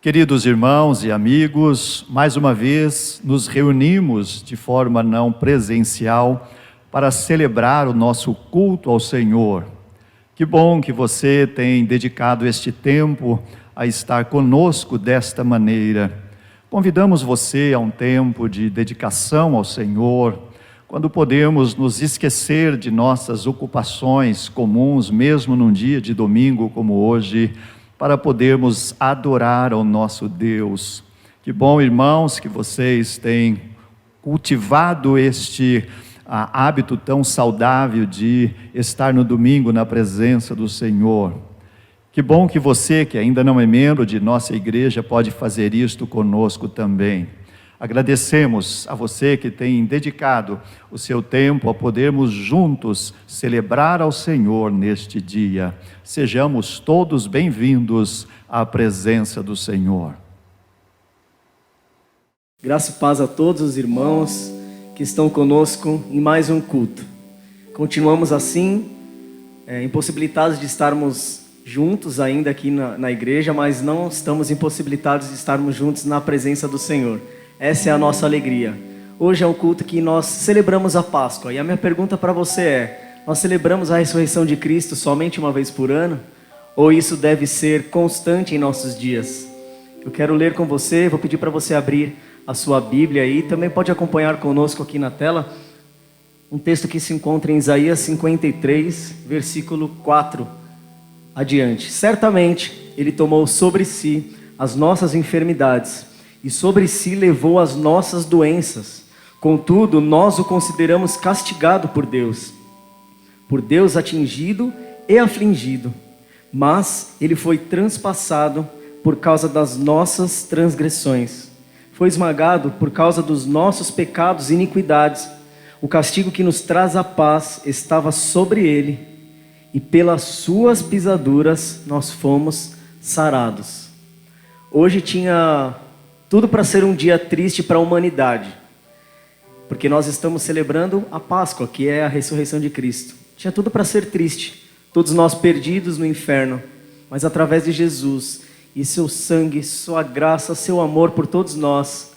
Queridos irmãos e amigos, mais uma vez nos reunimos de forma não presencial para celebrar o nosso culto ao Senhor. Que bom que você tem dedicado este tempo a estar conosco desta maneira. Convidamos você a um tempo de dedicação ao Senhor, quando podemos nos esquecer de nossas ocupações comuns, mesmo num dia de domingo como hoje, para podermos adorar ao nosso Deus. Que bom, irmãos, que vocês têm cultivado este hábito tão saudável de estar no domingo na presença do Senhor. Que bom que você, que ainda não é membro de nossa igreja, pode fazer isto conosco também. Agradecemos a você que tem dedicado o seu tempo a podermos juntos celebrar ao Senhor neste dia. Sejamos todos bem-vindos à presença do Senhor. Graça e paz a todos os irmãos que estão conosco em mais um culto. Continuamos assim, impossibilitados de estarmos juntos ainda aqui na igreja, mas não estamos impossibilitados de estarmos juntos na presença do Senhor. Essa é a nossa alegria. Hoje é um culto que nós celebramos a Páscoa. E a minha pergunta para você é: nós celebramos a ressurreição de Cristo somente uma vez por ano? Ou isso deve ser constante em nossos dias? Eu quero ler com você, vou pedir para você abrir a sua Bíblia aí. Também pode acompanhar conosco aqui na tela um texto que se encontra em Isaías 53, versículo 4 adiante. Certamente Ele tomou sobre si as nossas enfermidades e sobre si levou as nossas doenças. Contudo, nós o consideramos castigado por Deus atingido e afligido. Mas Ele foi transpassado por causa das nossas transgressões. Foi esmagado por causa dos nossos pecados e iniquidades. O castigo que nos traz a paz estava sobre Ele, e pelas suas pisaduras nós fomos sarados. Hoje tinha tudo para ser um dia triste para a humanidade, porque nós estamos celebrando a Páscoa, que é a ressurreição de Cristo. Tinha tudo para ser triste, todos nós perdidos no inferno, mas através de Jesus e seu sangue, sua graça, seu amor por todos nós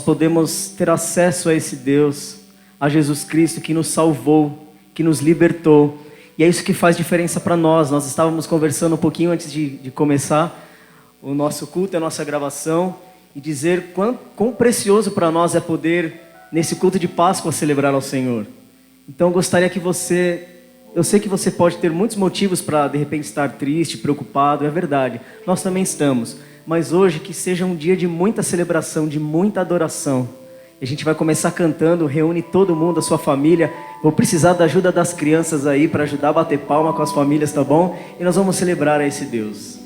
podemos ter acesso a esse Deus, a Jesus Cristo que nos salvou, que nos libertou. E é isso que faz diferença para nós. Nós estávamos conversando um pouquinho antes de começar o nosso culto, a nossa gravação, e dizer quão precioso para nós é poder, nesse culto de Páscoa, celebrar ao Senhor. Então eu gostaria que eu sei que você pode ter muitos motivos para de repente estar triste, preocupado, é verdade, nós também estamos, mas hoje que seja um dia de muita celebração, de muita adoração. A gente vai começar cantando, reúne todo mundo, a sua família. Vou precisar da ajuda das crianças aí para ajudar a bater palma com as famílias, tá bom? E nós vamos celebrar a esse Deus.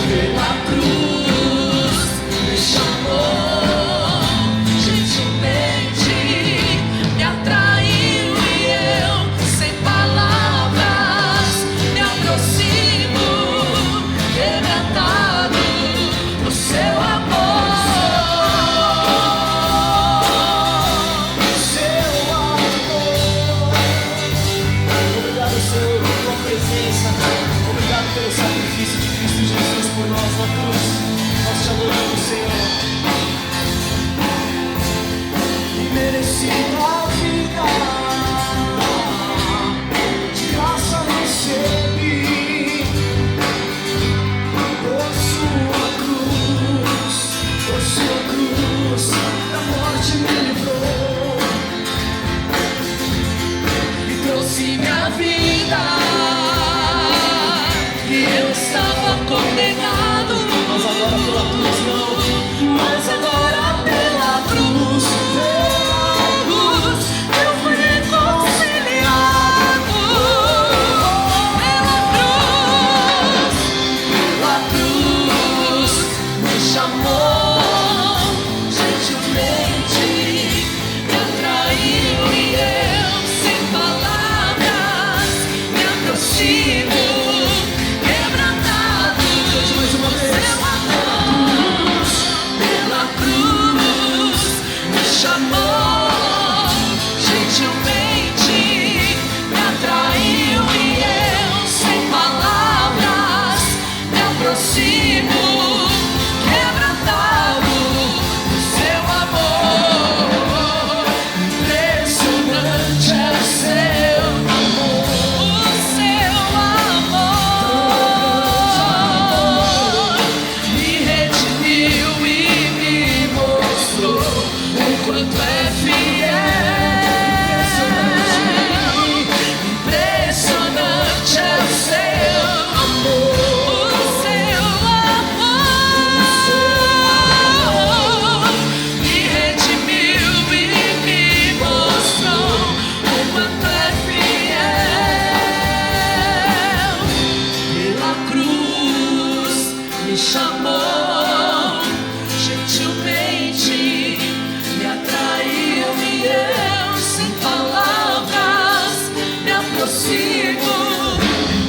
Pela cruz me chamou, gentilmente. chamou, gentilmente me atraiu e eu, sem palavras, me aproximo,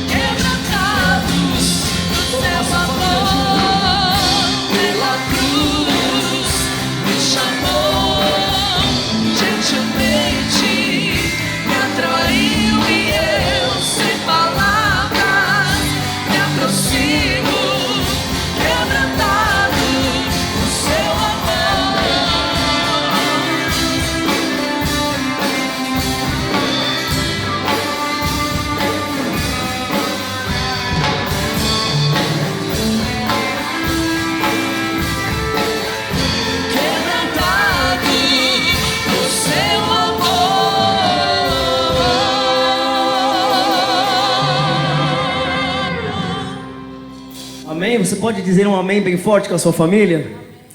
quebrantados do seu amor. Pela cruz me chamou, gentilmente me atraiu e eu, sem palavras, me aproximo, quebrantado do seu amor. Quebrantado do seu amor. Amém? Você pode dizer um amém bem forte com a sua família?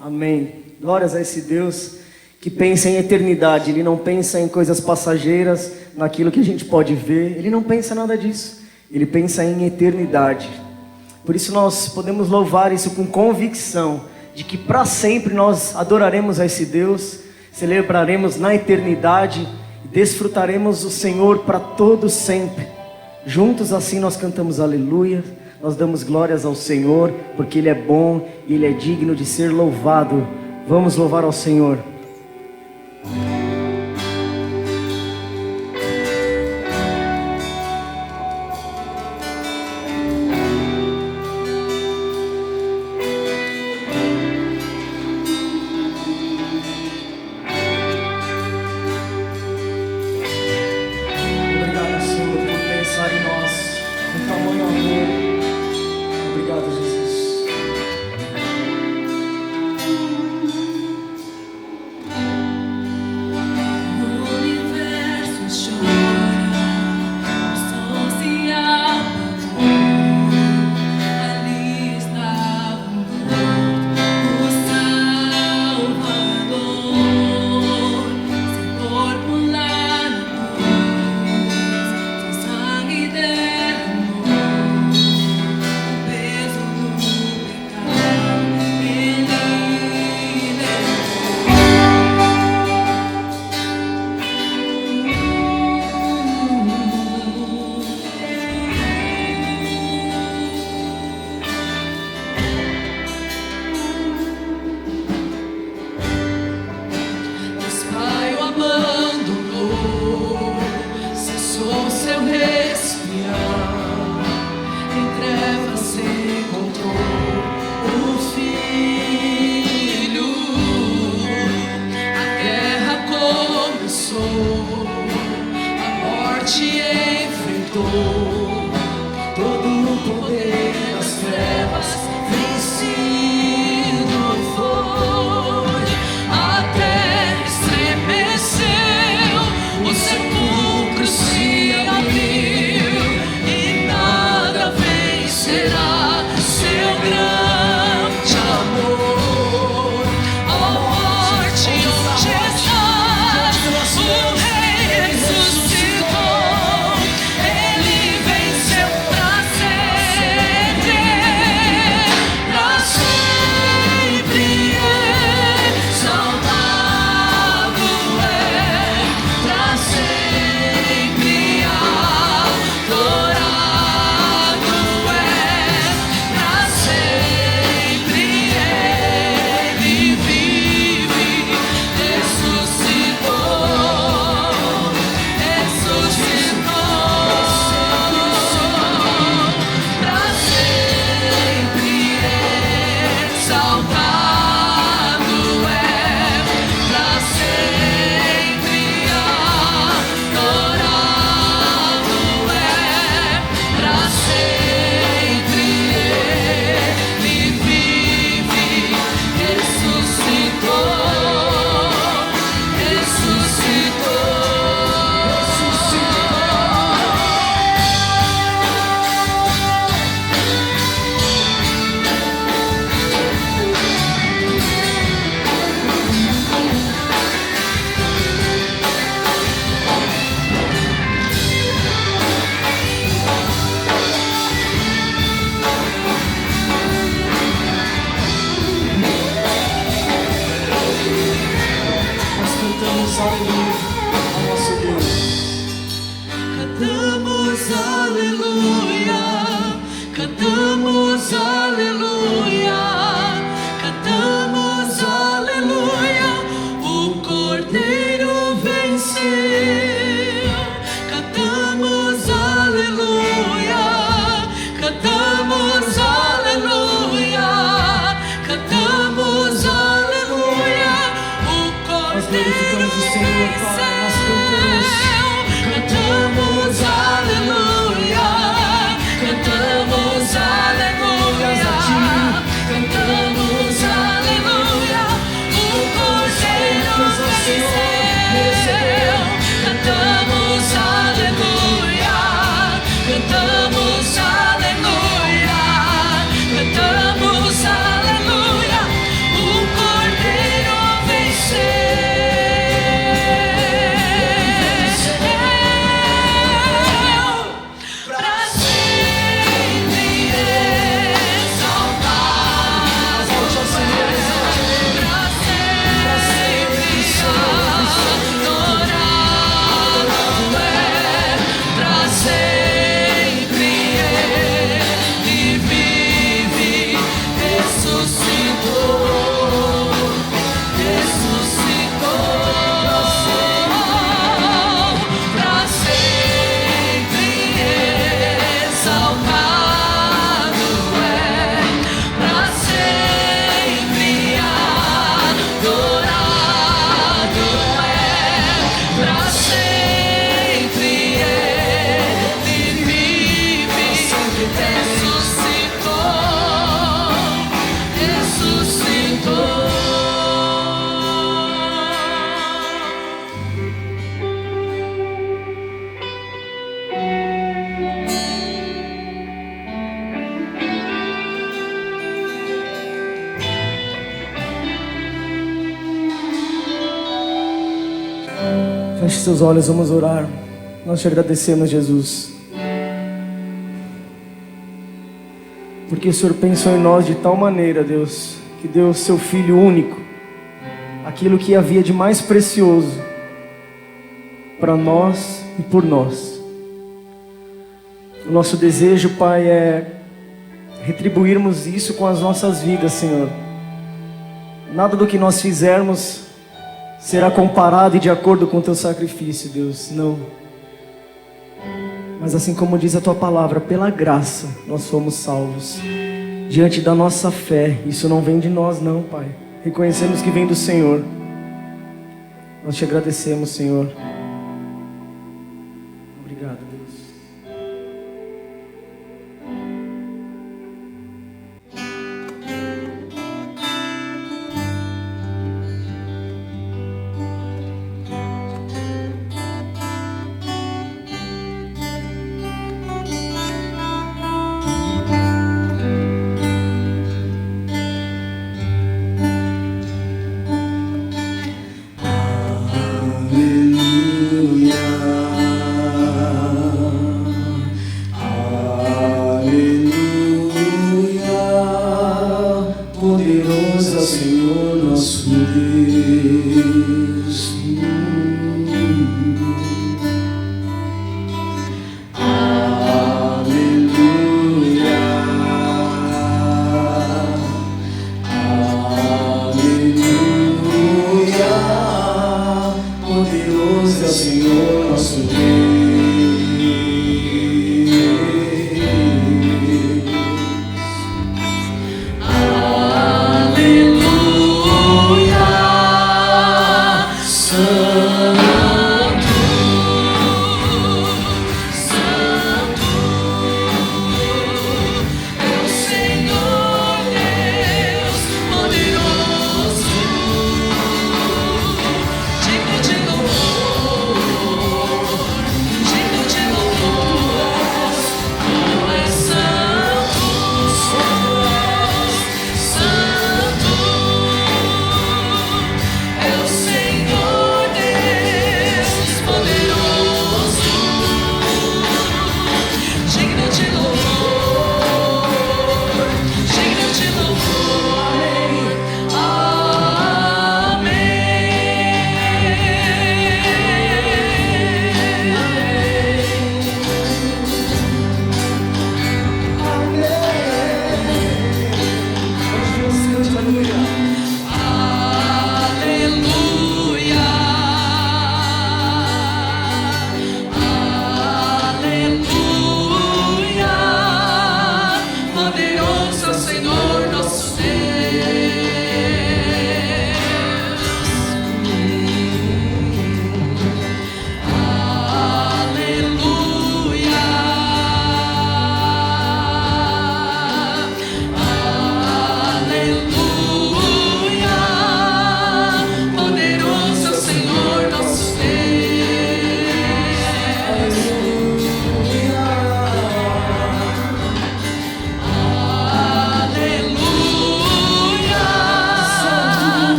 Amém. Glórias a esse Deus que pensa em eternidade. Ele não pensa em coisas passageiras, naquilo que a gente pode ver. Ele não pensa nada disso. Ele pensa em eternidade. Por isso nós podemos louvar isso com convicção de que para sempre nós adoraremos a esse Deus, celebraremos na eternidade e desfrutaremos o Senhor para todo sempre. Juntos assim nós cantamos aleluia, nós damos glórias ao Senhor, porque Ele é bom e Ele é digno de ser louvado. Vamos louvar ao Senhor. Obrigado, Senhor, por pensar em nós, com tamanho amor. Obrigado, Jesus. O universo chora, o sol se apagou. Ali estava o Salvador, sem corpo lá na cruz, seu sangue derramou, o peso do pecado Ele Deus Pai o abandonou, cessou seu respirar, em trevas se encontrou o Filho. A guerra começou, a morte enfrentou, todo o poder das trevas vencido foi. A terra estremeceu, o sepulcro se abriu e nada vencerá seu grande amor. Ó morte, onde estás? O Rei ressuscitou, Ele venceu. cantamos aleluia ao nosso Deus. Cantamos aleluia, cantamos aleluia, cantamos aleluia, o Cordeiro venceu. Cantamos aleluia, cantamos aleluia, cantamos aleluia, o Cordeiro venceu. Cantamos aleluia, cantamos aleluia, cantamos aleluia, o Cordeiro venceu. Cantamos aleluia, cantamos aleluia, cantamos aleluia, o Cordeiro venceu. Feche seus olhos, vamos orar. Nós te agradecemos, Jesus, porque o Senhor pensou em nós de tal maneira, Deus, que deu o seu Filho único, aquilo que havia de mais precioso para nós e por nós. O nosso desejo, Pai, é retribuirmos isso com as nossas vidas, Senhor. Nada do que nós fizermos será comparado e de acordo com o teu sacrifício, Deus, não. Mas assim como diz a tua palavra, pela graça nós fomos salvos, diante da nossa fé. Isso não vem de nós não, Pai. Reconhecemos que vem do Senhor. Nós te agradecemos, Senhor. Obrigado, Deus. Poderoso Senhor nosso Deus. Aleluia, aleluia. Poderoso é o Senhor nosso Deus. Aleluia.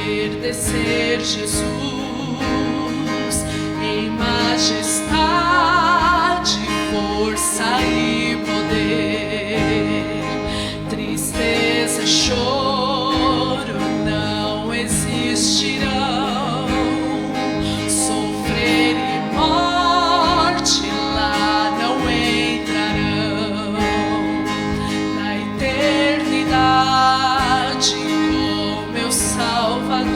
ver descer Jesus em majestade, força e poder. Tristeza e choro não existirão, sofrer e morte lá não entrarão. Na eternidade com meu Salvador,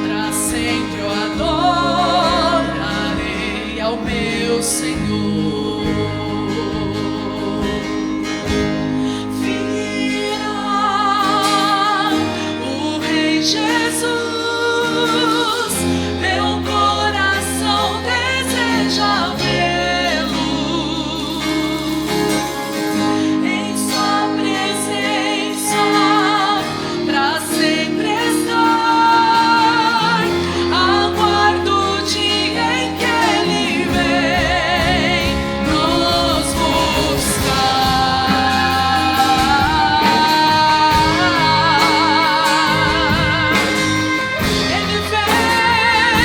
pra sempre eu adorarei ao meu Senhor. Virá o Rei Jesus, meu coração deseja vê-lo. Em sua presença pra sempre estar. Aguardo o dia em que Ele vem nos buscar. Ele vem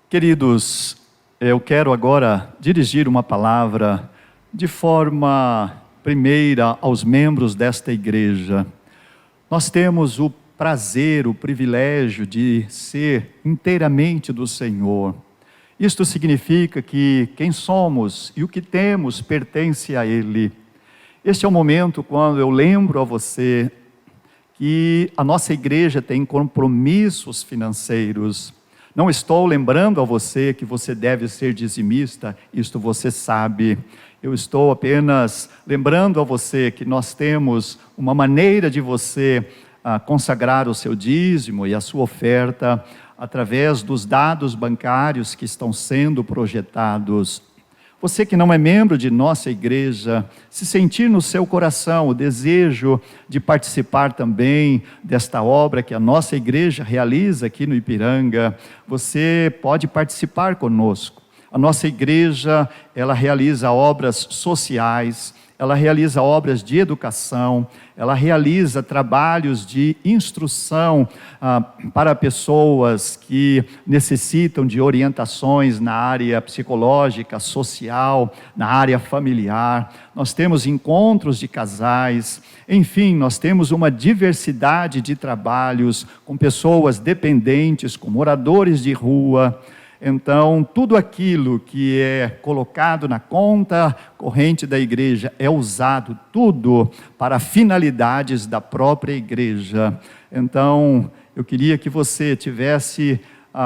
Queridos, eu quero agora dirigir uma palavra de forma primeira aos membros desta igreja. Nós temos o prazer, o privilégio de ser inteiramente do Senhor. Isto significa que quem somos e o que temos pertence a Ele. Este é o momento quando eu lembro a você que a nossa igreja tem compromissos financeiros. Não estou lembrando a você que você deve ser dizimista, isto você sabe. Eu estou apenas lembrando a você que nós temos uma maneira de você consagrar o seu dízimo e a sua oferta através dos dados bancários que estão sendo projetados. Você que não é membro de nossa igreja, se sentir no seu coração o desejo de participar também desta obra que a nossa igreja realiza aqui no Ipiranga, você pode participar conosco. A nossa igreja, ela realiza obras sociais, ela realiza obras de educação, ela realiza trabalhos de instrução para pessoas que necessitam de orientações na área psicológica, social, na área familiar. Nós temos encontros de casais, enfim, nós temos uma diversidade de trabalhos com pessoas dependentes, com moradores de rua. Então, tudo aquilo que é colocado na conta corrente da igreja é usado tudo para finalidades da própria igreja. Então, eu queria que você tivesse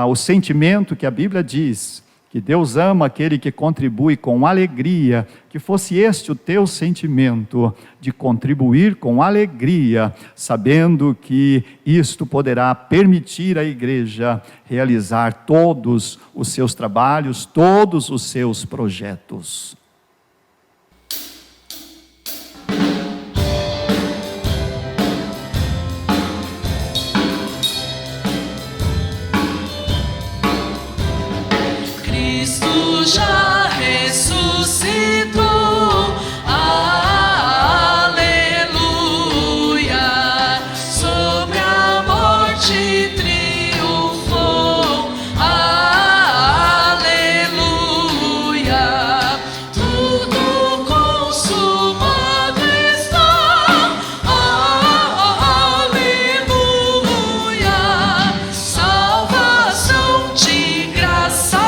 o sentimento que a Bíblia diz, que Deus ama aquele que contribui com alegria, que fosse este o teu sentimento, de contribuir com alegria, sabendo que isto poderá permitir à igreja realizar todos os seus trabalhos, todos os seus projetos. Cristo já ressuscitou, aleluia, sobre a morte triunfou, aleluia, tudo consumado está, aleluia, salvação de graça.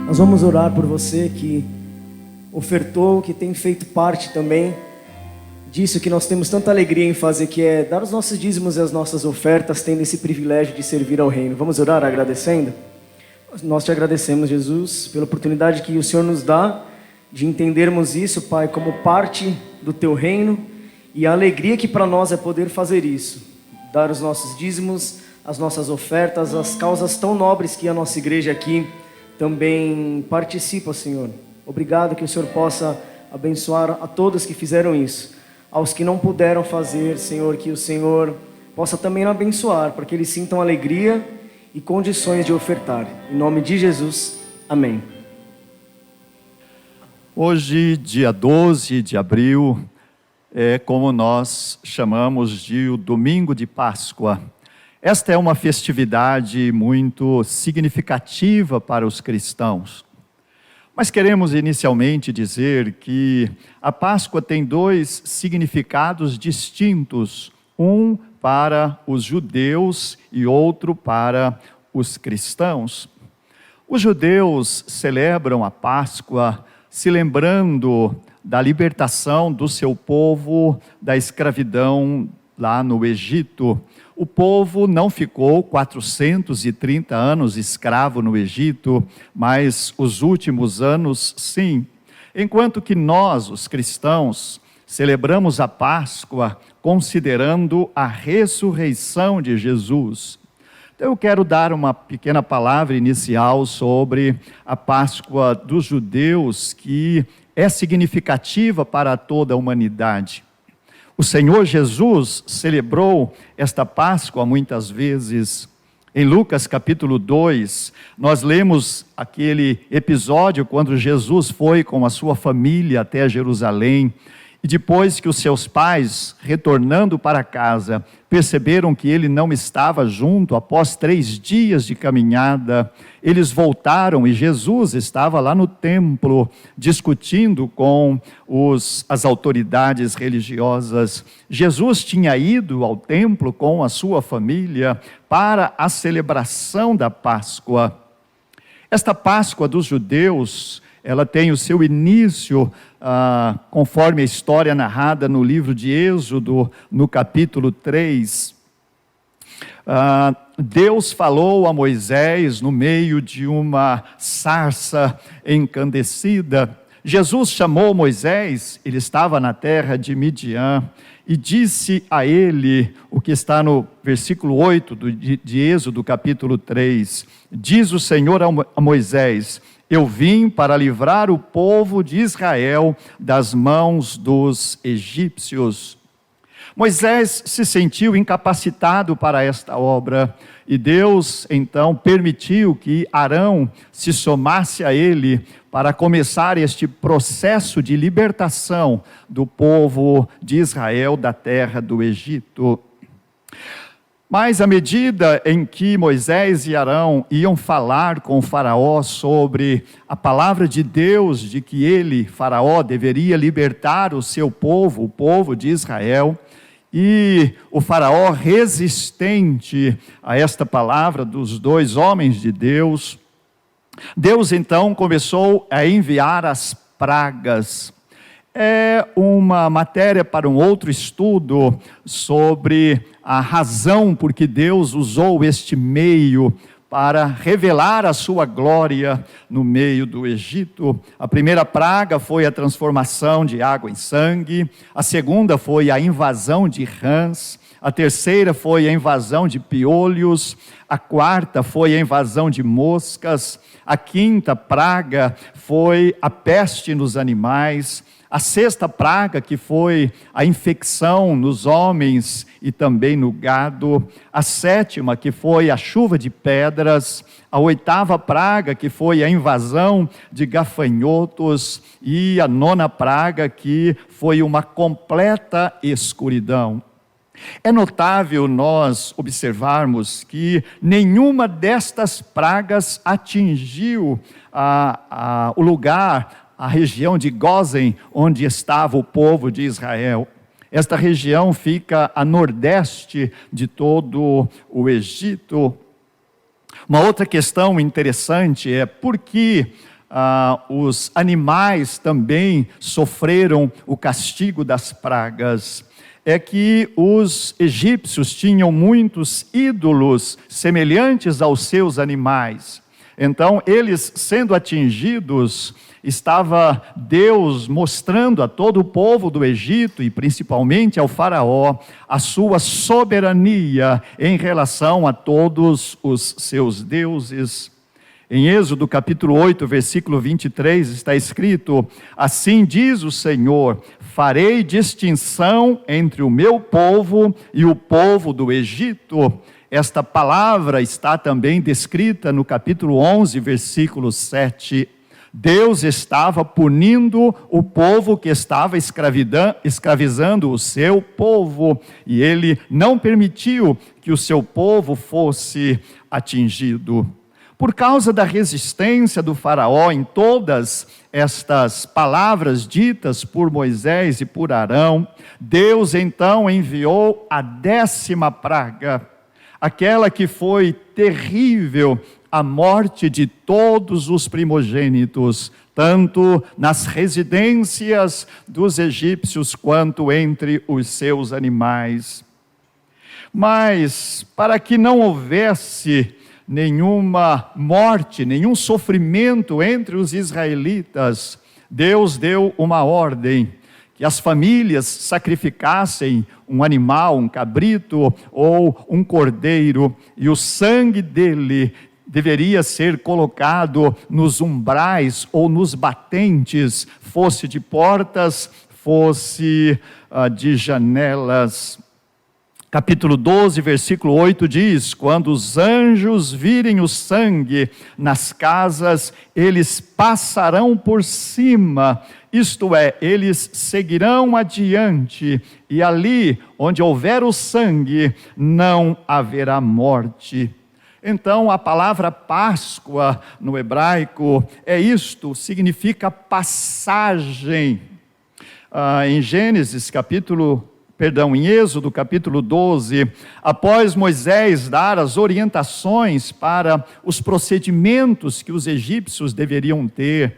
Nós vamos orar por você que ofertou, que tem feito parte também disso que nós temos tanta alegria em fazer, que é dar os nossos dízimos e as nossas ofertas, tendo esse privilégio de servir ao reino. Vamos orar agradecendo? Nós te agradecemos, Jesus, pela oportunidade que o Senhor nos dá de entendermos isso, Pai, como parte do teu reino, e a alegria que para nós é poder fazer isso, dar os nossos dízimos, as nossas ofertas, as causas tão nobres que a nossa igreja aqui também participa, Senhor. Obrigado, que o Senhor possa abençoar a todos que fizeram isso. Aos que não puderam fazer, Senhor, que o Senhor possa também abençoar, para que eles sintam alegria e condições de ofertar. Em nome de Jesus, amém. Hoje, dia 12 de abril, é como nós chamamos de o Domingo de Páscoa. Esta é uma festividade muito significativa para os cristãos. Mas queremos inicialmente dizer que a Páscoa tem dois significados distintos, um para os judeus e outro para os cristãos. Os judeus celebram a Páscoa se lembrando da libertação do seu povo da escravidão lá no Egito. O povo não ficou 430 anos escravo no Egito, mas os últimos anos sim. Enquanto que nós, os cristãos, celebramos a Páscoa considerando a ressurreição de Jesus. Então eu quero dar uma pequena palavra inicial sobre a Páscoa dos judeus, que é significativa para toda a humanidade. O Senhor Jesus celebrou esta Páscoa muitas vezes. Em Lucas capítulo 2, nós lemos aquele episódio quando Jesus foi com a sua família até Jerusalém. E depois que os seus pais, retornando para casa, perceberam que ele não estava junto, após 3 dias de caminhada, eles voltaram e Jesus estava lá no templo, discutindo com as autoridades religiosas. Jesus tinha ido ao templo com a sua família para a celebração da Páscoa. Esta Páscoa dos judeus, ela tem o seu início, conforme a história narrada no livro de Êxodo, no capítulo 3. Deus falou a Moisés no meio de uma sarça encandecida. Jesus chamou Moisés, ele estava na terra de Midian, e disse a ele, o que está no versículo 8 de Êxodo, capítulo 3, diz o Senhor a Moisés: eu vim para livrar o povo de Israel das mãos dos egípcios. Moisés se sentiu incapacitado para esta obra e Deus então permitiu que Arão se somasse a ele para começar este processo de libertação do povo de Israel da terra do Egito. Mas à medida em que Moisés e Arão iam falar com o faraó sobre a palavra de Deus, de que ele, faraó, deveria libertar o seu povo, o povo de Israel, e o faraó resistente a esta palavra dos 2 homens de Deus, Deus então começou a enviar as pragas. É uma matéria para um outro estudo sobre a razão por que Deus usou este meio para revelar a sua glória no meio do Egito. A primeira praga foi a transformação de água em sangue, a segunda foi a invasão de rãs, a terceira foi a invasão de piolhos, a quarta foi a invasão de moscas, a quinta praga foi a peste nos animais, a sexta praga, que foi a infecção nos homens e também no gado. A sétima, que foi a chuva de pedras. A oitava praga, que foi a invasão de gafanhotos. E a nona praga, que foi uma completa escuridão. É notável nós observarmos que nenhuma destas pragas atingiu o lugar, a região de Gósen, onde estava o povo de Israel. Esta região fica a nordeste de todo o Egito. Uma outra questão interessante é por que os animais também sofreram o castigo das pragas. É que os egípcios tinham muitos ídolos semelhantes aos seus animais. Então, eles sendo atingidos, estava Deus mostrando a todo o povo do Egito e principalmente ao faraó a sua soberania em relação a todos os seus deuses. Em Êxodo capítulo 8, versículo 23 está escrito: assim diz o Senhor, farei distinção entre o meu povo e o povo do Egito. Esta palavra está também descrita no capítulo 11, versículo 7. Deus estava punindo o povo que estava escravizando o seu povo, e ele não permitiu que o seu povo fosse atingido. Por causa da resistência do faraó em todas estas palavras ditas por Moisés e por Arão, Deus então enviou a 10ª praga, aquela que foi terrível, a morte de todos os primogênitos, tanto nas residências dos egípcios quanto entre os seus animais. Mas, para que não houvesse nenhuma morte, nenhum sofrimento entre os israelitas, Deus deu uma ordem, que as famílias sacrificassem um animal, um cabrito ou um cordeiro, e o sangue dele deveria ser colocado nos umbrais ou nos batentes, fosse de portas, fosse de janelas. Capítulo 12, versículo 8 diz: quando os anjos virem o sangue nas casas, eles passarão por cima, isto é, eles seguirão adiante, e ali onde houver o sangue, não haverá morte. Então, a palavra Páscoa no hebraico é isto, significa passagem. Em Êxodo capítulo 12, após Moisés dar as orientações para os procedimentos que os egípcios deveriam ter,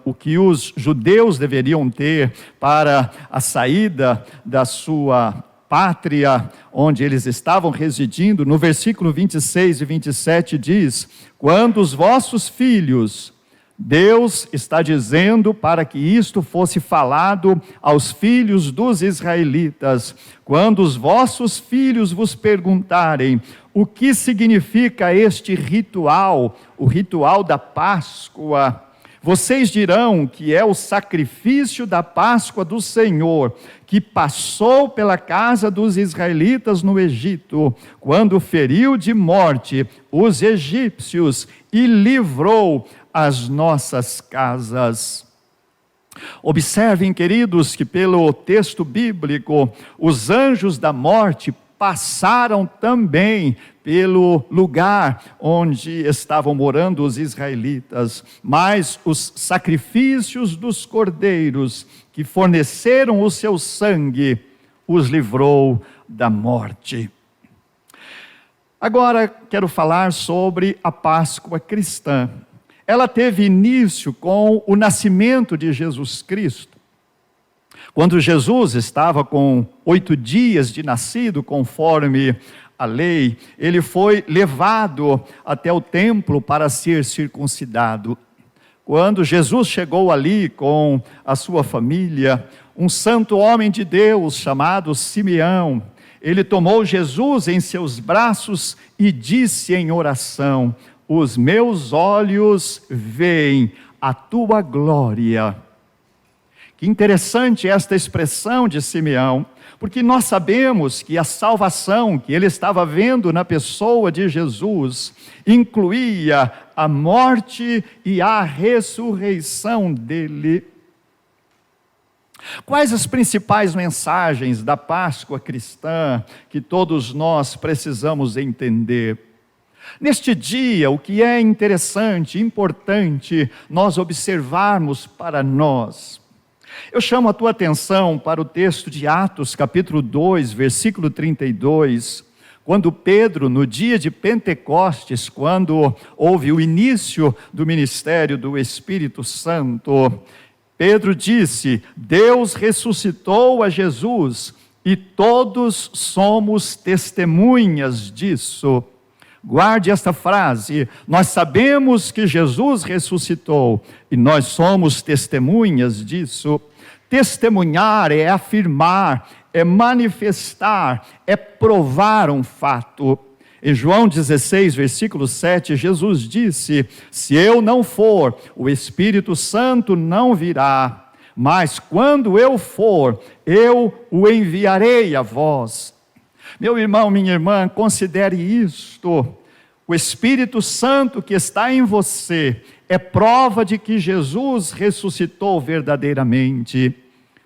o que os judeus deveriam ter para a saída da sua pátria, onde eles estavam residindo, no versículo 26 e 27 diz: quando os vossos filhos, Deus está dizendo para que isto fosse falado aos filhos dos israelitas, quando os vossos filhos vos perguntarem o que significa este ritual, o ritual da Páscoa, vocês dirão que é o sacrifício da Páscoa do Senhor, que passou pela casa dos israelitas no Egito, quando feriu de morte os egípcios e livrou as nossas casas. Observem, queridos, que pelo texto bíblico, os anjos da morte passaram também pelo lugar onde estavam morando os israelitas, mas os sacrifícios dos cordeiros que forneceram o seu sangue os livrou da morte. Agora quero falar sobre a Páscoa cristã. Ela teve início com o nascimento de Jesus Cristo. Quando Jesus estava com 8 dias de nascido, conforme a lei, ele foi levado até o templo para ser circuncidado. Quando Jesus chegou ali com a sua família, um santo homem de Deus chamado Simeão, ele tomou Jesus em seus braços e disse em oração: os meus olhos veem a tua glória. Que interessante esta expressão de Simeão, porque nós sabemos que a salvação que ele estava vendo na pessoa de Jesus incluía a morte e a ressurreição dele. Quais as principais mensagens da Páscoa cristã que todos nós precisamos entender? Neste dia, o que é interessante, importante nós observarmos para nós. Eu chamo a tua atenção para o texto de Atos, capítulo 2, versículo 32, quando Pedro, no dia de Pentecostes, quando houve o início do ministério do Espírito Santo, Pedro disse: Deus ressuscitou a Jesus e todos somos testemunhas disso. Guarde esta frase: nós sabemos que Jesus ressuscitou e nós somos testemunhas disso. Testemunhar é afirmar, é manifestar, é provar um fato. Em João 16, versículo 7, Jesus disse: se eu não for, o Espírito Santo não virá, mas quando eu for, eu o enviarei a vós. Meu irmão, minha irmã, considere isto: o Espírito Santo que está em você é prova de que Jesus ressuscitou verdadeiramente.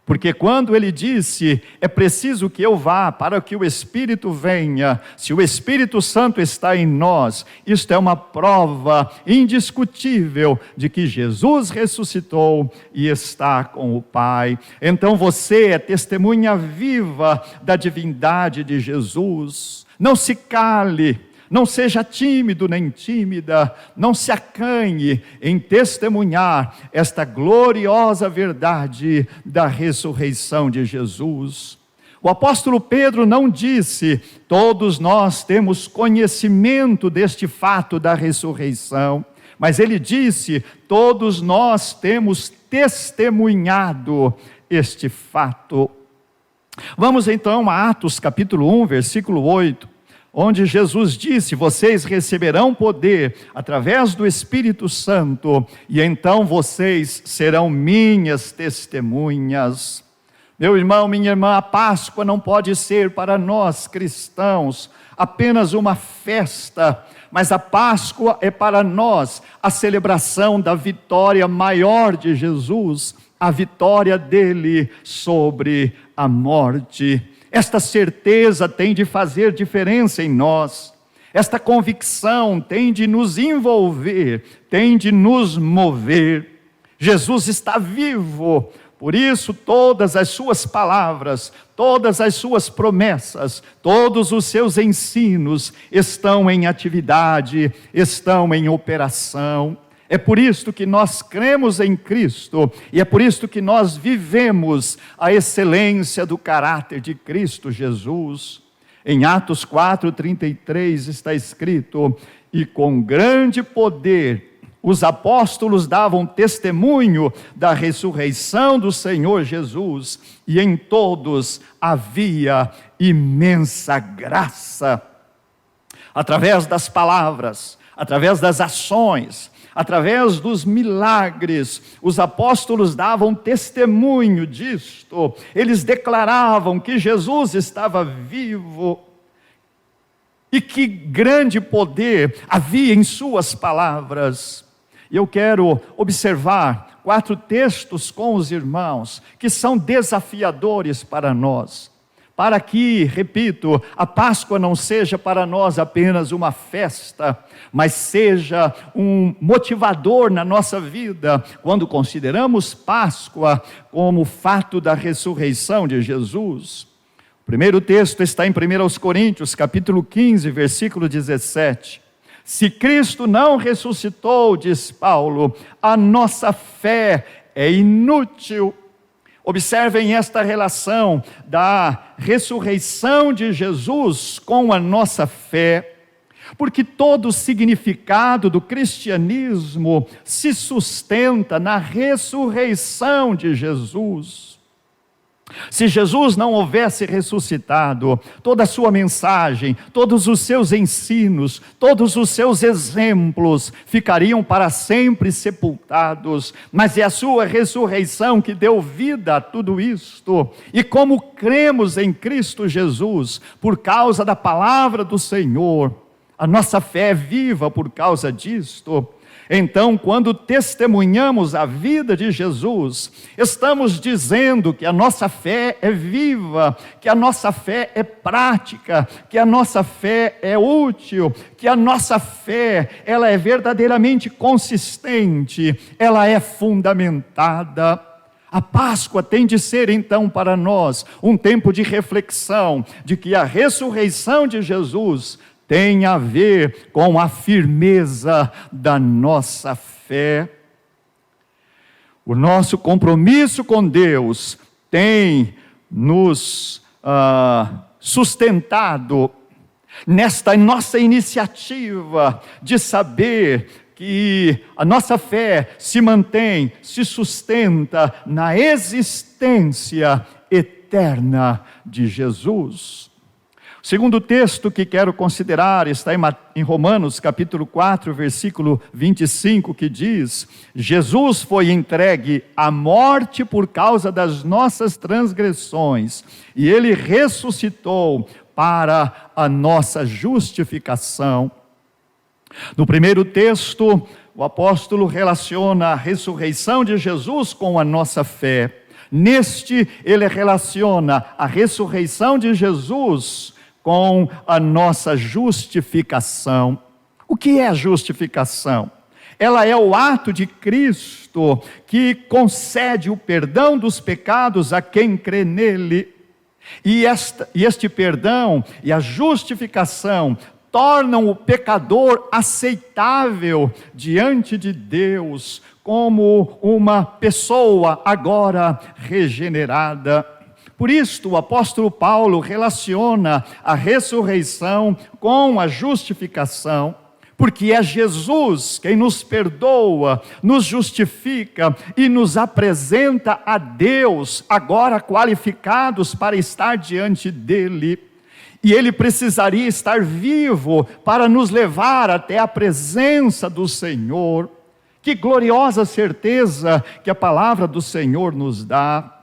Porque quando ele disse, é preciso que eu vá para que o Espírito venha, se o Espírito Santo está em nós, isto é uma prova indiscutível de que Jesus ressuscitou e está com o Pai. Então você é testemunha viva da divindade de Jesus. Não se cale. Não seja tímido nem tímida, não se acanhe em testemunhar esta gloriosa verdade da ressurreição de Jesus. O apóstolo Pedro não disse, todos nós temos conhecimento deste fato da ressurreição, mas ele disse, todos nós temos testemunhado este fato. Vamos então a Atos capítulo 1, versículo 8. Onde Jesus disse, vocês receberão poder através do Espírito Santo, e então vocês serão minhas testemunhas. Meu irmão, minha irmã, a Páscoa não pode ser para nós cristãos apenas uma festa, mas a Páscoa é para nós a celebração da vitória maior de Jesus, a vitória dele sobre a morte. Esta certeza tem de fazer diferença em nós. Esta convicção tem de nos envolver, tem de nos mover. Jesus está vivo, por isso todas as suas palavras, todas as suas promessas, todos os seus ensinos estão em atividade, estão em operação. É por isso que nós cremos em Cristo e é por isso que nós vivemos a excelência do caráter de Cristo Jesus. Em Atos 4:33 está escrito, e com grande poder os apóstolos davam testemunho da ressurreição do Senhor Jesus, e em todos havia imensa graça. Através das palavras, através das ações, através dos milagres, os apóstolos davam testemunho disto. Eles declaravam que Jesus estava vivo e que grande poder havia em suas palavras. E eu quero observar 4 textos com os irmãos que são desafiadores para nós. Para que, repito, a Páscoa não seja para nós apenas uma festa, mas seja um motivador na nossa vida, quando consideramos Páscoa como o fato da ressurreição de Jesus. O primeiro texto está em 1 Coríntios, capítulo 15, versículo 17. Se Cristo não ressuscitou, diz Paulo, a nossa fé é inútil. Observem esta relação da ressurreição de Jesus com a nossa fé, porque todo o significado do cristianismo se sustenta na ressurreição de Jesus. Se Jesus não houvesse ressuscitado, toda a sua mensagem, todos os seus ensinos, todos os seus exemplos ficariam para sempre sepultados, mas é a sua ressurreição que deu vida a tudo isto. E como cremos em Cristo Jesus, por causa da palavra do Senhor, a nossa fé é viva por causa disto. Então, quando testemunhamos a vida de Jesus, estamos dizendo que a nossa fé é viva, que a nossa fé é prática, que a nossa fé é útil, que a nossa fé, ela é verdadeiramente consistente, ela é fundamentada. A Páscoa tem de ser então para nós um tempo de reflexão, de que a ressurreição de Jesus tem a ver com a firmeza da nossa fé. O nosso compromisso com Deus tem nos sustentado nesta nossa iniciativa de saber que a nossa fé se mantém, se sustenta na existência eterna de Jesus. O segundo texto que quero considerar está em Romanos capítulo 4, versículo 25, que diz: Jesus foi entregue à morte por causa das nossas transgressões, e ele ressuscitou para a nossa justificação. No primeiro texto, o apóstolo relaciona a ressurreição de Jesus com a nossa fé. Neste, ele relaciona a ressurreição de Jesus com a nossa justificação. O que é a justificação? Ela é o ato de Cristo que concede o perdão dos pecados a quem crê nele. E este perdão e a justificação tornam o pecador aceitável diante de Deus como uma pessoa agora regenerada. Por isto, o apóstolo Paulo relaciona a ressurreição com a justificação, porque é Jesus quem nos perdoa, nos justifica e nos apresenta a Deus, agora qualificados para estar diante dele. E ele precisaria estar vivo para nos levar até a presença do Senhor. Que gloriosa certeza que a palavra do Senhor nos dá.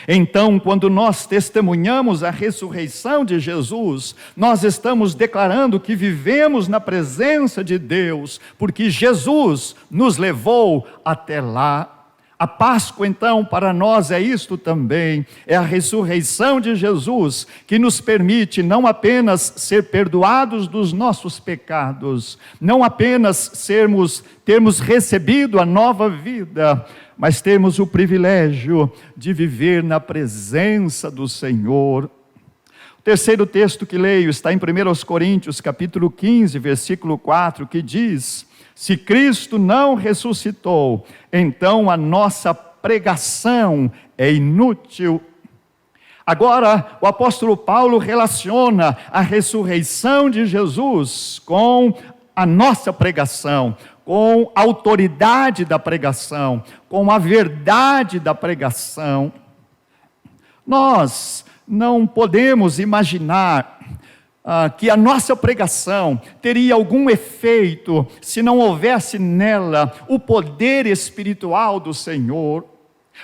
Então, quando nós testemunhamos a ressurreição de Jesus, nós estamos declarando que vivemos na presença de Deus, porque Jesus nos levou até lá. A Páscoa, então, para nós é isto também, é a ressurreição de Jesus, que nos permite não apenas ser perdoados dos nossos pecados, não apenas termos recebido a nova vida, mas temos o privilégio de viver na presença do Senhor. O terceiro texto que leio está em 1 Coríntios, capítulo 15, versículo 4, que diz: se Cristo não ressuscitou, então a nossa pregação é inútil. Agora, o apóstolo Paulo relaciona a ressurreição de Jesus com a nossa pregação, com a autoridade da pregação, com a verdade da pregação. Nós não podemos imaginar que a nossa pregação teria algum efeito se não houvesse nela o poder espiritual do Senhor.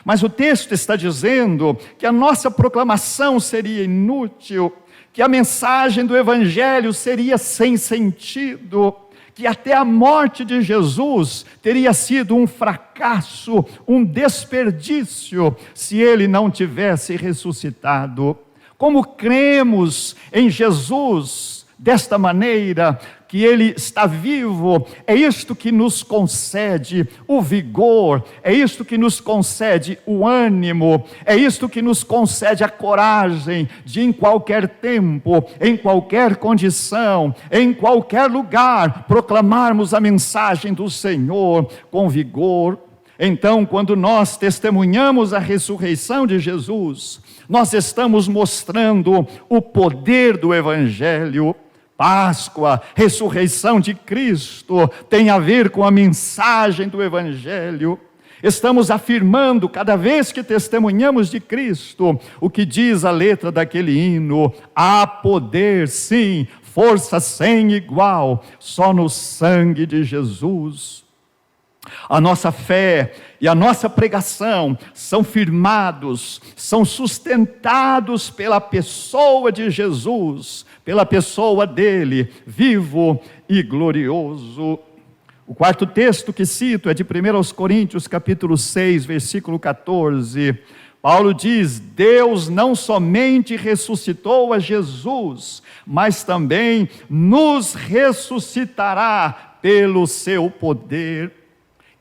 Mas o texto está dizendo que a nossa proclamação seria inútil, que a mensagem do Evangelho seria sem sentido, que até a morte de Jesus teria sido um fracasso, um desperdício, se ele não tivesse ressuscitado. Como cremos em Jesus desta maneira, que ele está vivo, é isto que nos concede o vigor, é isto que nos concede o ânimo, é isto que nos concede a coragem de em qualquer tempo, em qualquer condição, em qualquer lugar, proclamarmos a mensagem do Senhor com vigor. Então, quando nós testemunhamos a ressurreição de Jesus, nós estamos mostrando o poder do Evangelho. Páscoa, ressurreição de Cristo, tem a ver com a mensagem do Evangelho. Estamos afirmando, cada vez que testemunhamos de Cristo, o que diz a letra daquele hino: há poder, sim, força sem igual, só no sangue de Jesus. A nossa fé e a nossa pregação são firmados, são sustentados pela pessoa de Jesus, pela pessoa dele, vivo e glorioso. O quarto texto que cito é de 1 Coríntios, capítulo 6, versículo 14. Paulo diz: Deus não somente ressuscitou a Jesus, mas também nos ressuscitará pelo seu poder.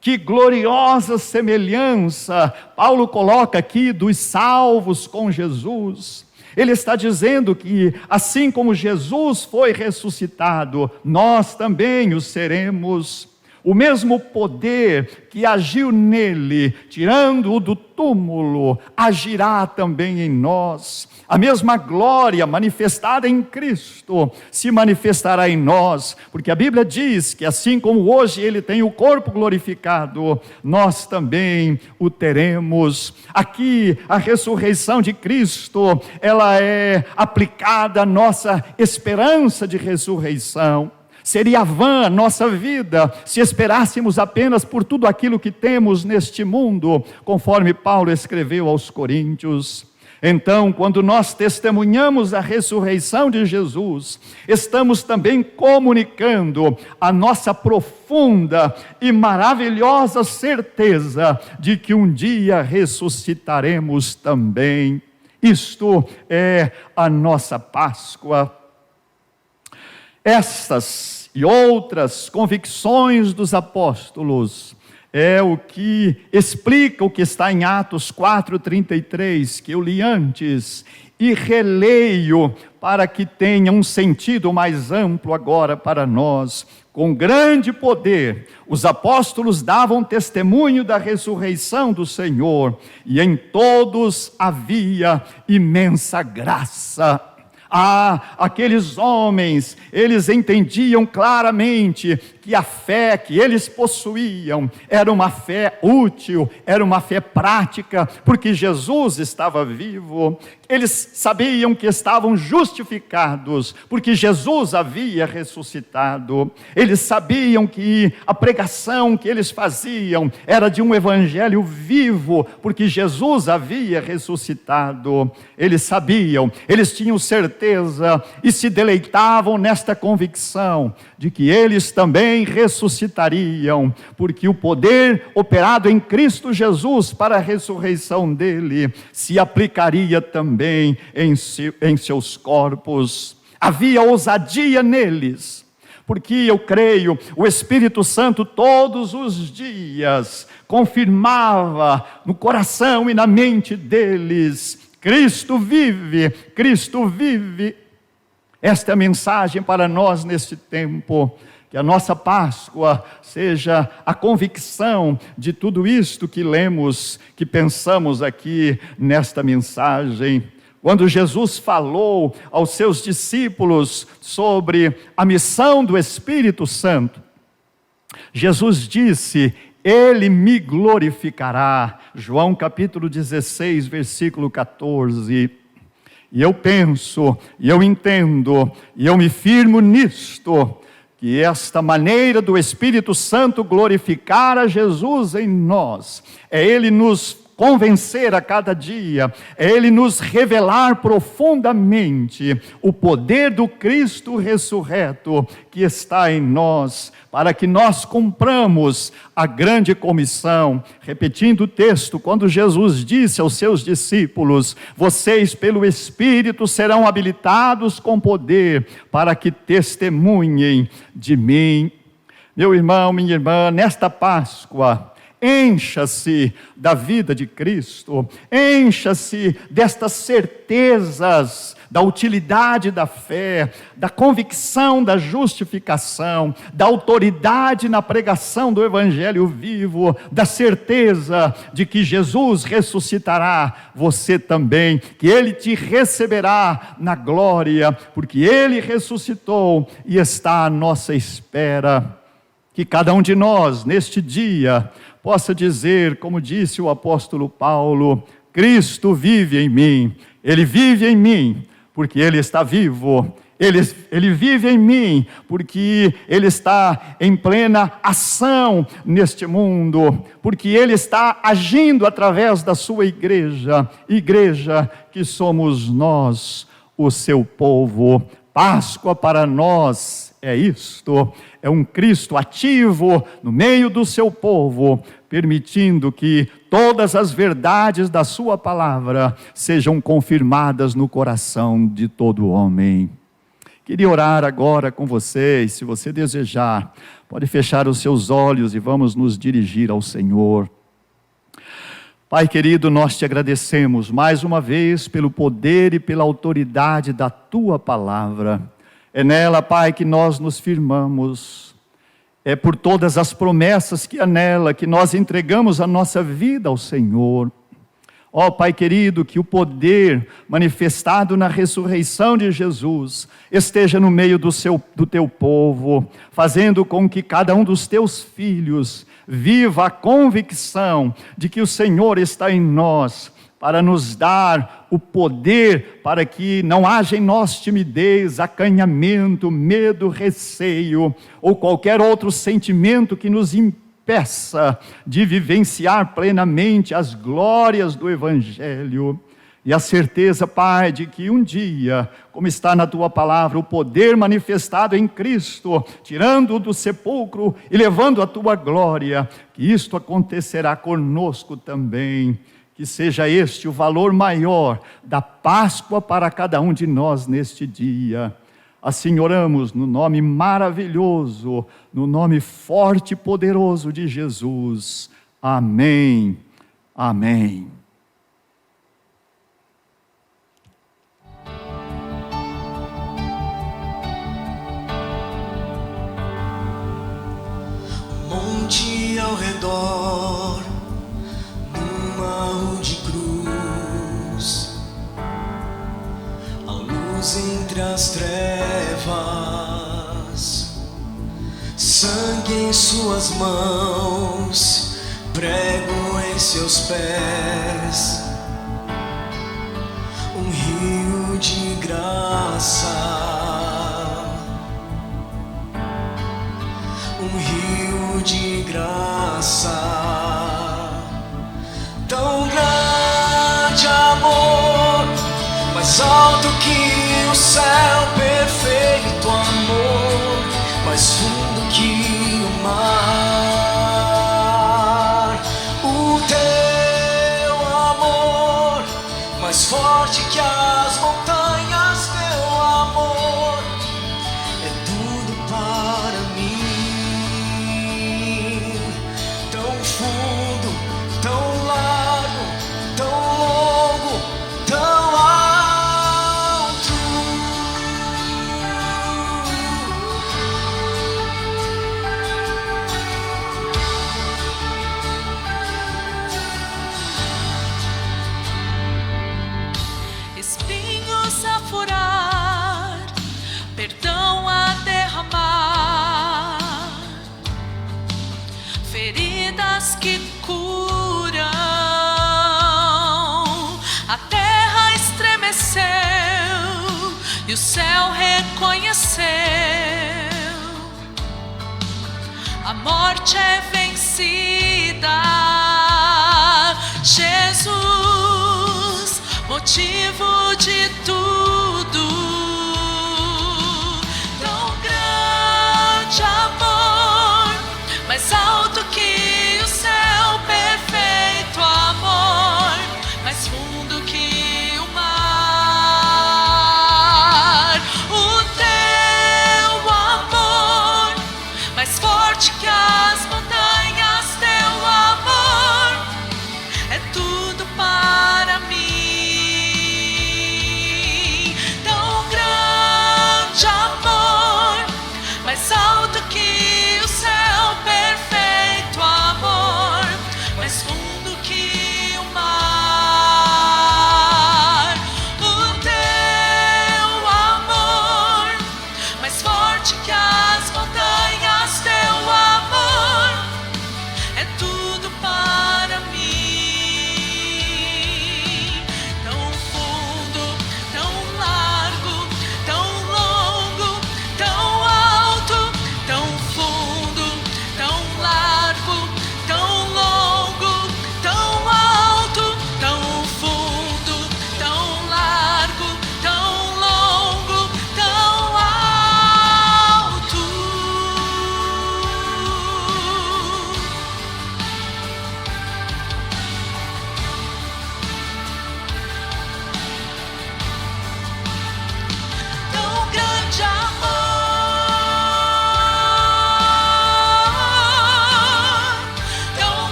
Que gloriosa semelhança Paulo coloca aqui dos salvos com Jesus. Ele está dizendo que assim como Jesus foi ressuscitado, nós também o seremos. O mesmo poder que agiu nele, tirando-o do túmulo, agirá também em nós. A mesma glória manifestada em Cristo se manifestará em nós, porque a Bíblia diz que assim como hoje ele tem o corpo glorificado, nós também o teremos. Aqui a ressurreição de Cristo, ela é aplicada à nossa esperança de ressurreição. Seria vã a nossa vida se esperássemos apenas por tudo aquilo que temos neste mundo, conforme Paulo escreveu aos Coríntios. Então, quando nós testemunhamos a ressurreição de Jesus, estamos também comunicando a nossa profunda e maravilhosa certeza de que um dia ressuscitaremos também. Isto é a nossa Páscoa. Estas e outras convicções dos apóstolos é o que explica o que está em Atos 4:33, que eu li antes, e releio para que tenha um sentido mais amplo agora para nós. Com grande poder, os apóstolos davam testemunho da ressurreição do Senhor, e em todos havia imensa graça. Aqueles homens, eles entendiam claramente que a fé que eles possuíam era uma fé útil, era uma fé prática, porque Jesus estava vivo. Eles sabiam que estavam justificados, porque Jesus havia ressuscitado. Eles sabiam que a pregação que eles faziam era de um evangelho vivo, porque Jesus havia ressuscitado. Eles sabiam, eles tinham certeza e se deleitavam nesta convicção de que eles também ressuscitariam, porque o poder operado em Cristo Jesus para a ressurreição dele se aplicaria também em seus corpos. Havia ousadia neles, porque eu creio, o Espírito Santo todos os dias confirmava no coração e na mente deles: Cristo vive, Cristo vive. Esta é a mensagem para nós neste tempo. Que a nossa Páscoa seja a convicção de tudo isto que lemos, que pensamos aqui nesta mensagem. Quando Jesus falou aos seus discípulos sobre a missão do Espírito Santo, Jesus disse: Ele me glorificará. João capítulo 16, versículo 14. E eu penso, e eu entendo, e eu me firmo nisto, que esta maneira do Espírito Santo glorificar a Jesus em nós, é Ele nos convencer a cada dia, é Ele nos revelar profundamente o poder do Cristo ressurreto que está em nós, para que nós cumpramos a grande comissão. Repetindo o texto, quando Jesus disse aos seus discípulos: vocês pelo Espírito serão habilitados com poder para que testemunhem de mim. Meu irmão, minha irmã, nesta Páscoa, encha-se da vida de Cristo, encha-se destas certezas da utilidade da fé, da convicção da justificação, da autoridade na pregação do Evangelho vivo, da certeza de que Jesus ressuscitará você também, que Ele te receberá na glória, porque Ele ressuscitou e está à nossa espera. Que cada um de nós, neste dia, possa dizer, como disse o apóstolo Paulo: Cristo vive em mim, Ele vive em mim, porque Ele está vivo, Ele vive em mim, porque Ele está em plena ação neste mundo, porque Ele está agindo através da sua igreja que somos nós, o seu povo. Páscoa para nós é isto, é um Cristo ativo no meio do seu povo, permitindo que todas as verdades da sua palavra sejam confirmadas no coração de todo homem. Queria orar agora com vocês. Se você desejar, pode fechar os seus olhos e vamos nos dirigir ao Senhor. Pai querido, nós te agradecemos mais uma vez pelo poder e pela autoridade da tua palavra. É nela, Pai, que nós nos firmamos. É por todas as promessas que há nela que nós entregamos a nossa vida ao Senhor. Ó Pai querido, que o poder manifestado na ressurreição de Jesus esteja no meio do teu povo, fazendo com que cada um dos teus filhos viva a convicção de que o Senhor está em nós, para nos dar o poder, para que não haja em nós timidez, acanhamento, medo, receio, ou qualquer outro sentimento que nos impeça de vivenciar plenamente as glórias do Evangelho. E a certeza, Pai, de que um dia, como está na Tua palavra, o poder manifestado em Cristo, tirando-o do sepulcro e levando a Tua glória, que isto acontecerá conosco também. Que seja este o valor maior da Páscoa para cada um de nós neste dia. Assim oramos no nome maravilhoso, no nome forte e poderoso de Jesus. Amém. Amém. Monte ao redor, numa rude cruz, a luz entre as trevas, sangue em suas mãos, prego em seus pés, um rio de graça. Um rio de graça, tão grande amor, mais alto que o céu, perfeito amor, mais fundo que o mar. O teu amor, mais forte que as montanhas, teu amor é tudo para mim. Tão fundo, tão largo, tão longo, tão alto. Espinhos a furar, perdão a derramar, feridas que curam, a terra estremeceu e o céu reconheceu, a morte é vencida, Jesus, motivo de tudo. Tão grande amor, mais alto que o céu, perfeito amor, mais fundo que o mar. O teu amor, mais forte que as montanhas, teu amor é tudo para mim.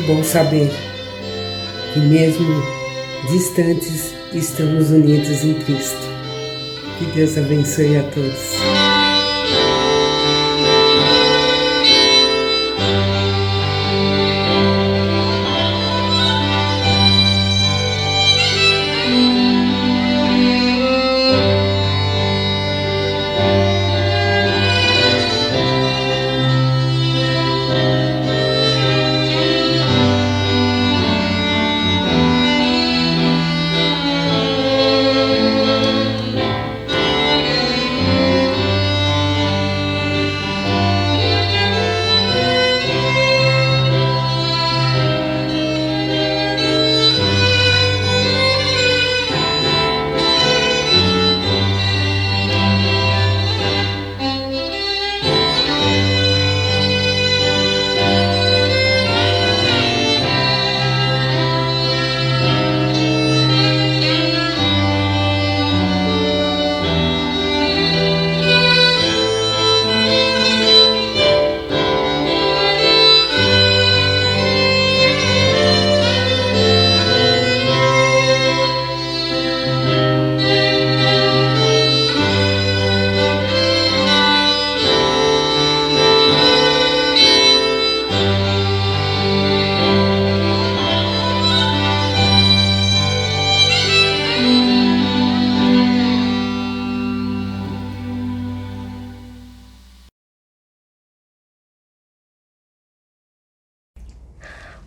bom saber que mesmo distantes estamos unidos em Cristo. Que Deus abençoe a todos.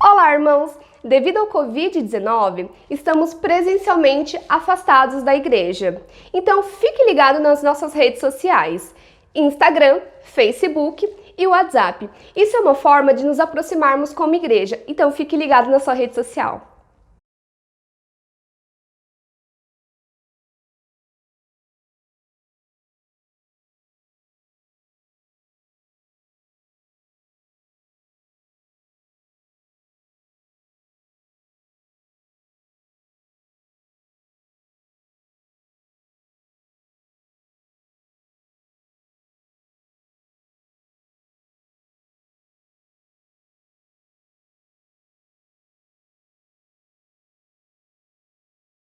Olá, irmãos! Devido ao Covid-19, estamos presencialmente afastados da igreja. Então, fique ligado nas nossas redes sociais, Instagram, Facebook e WhatsApp. Isso é uma forma de nos aproximarmos como igreja, então fique ligado na sua rede social.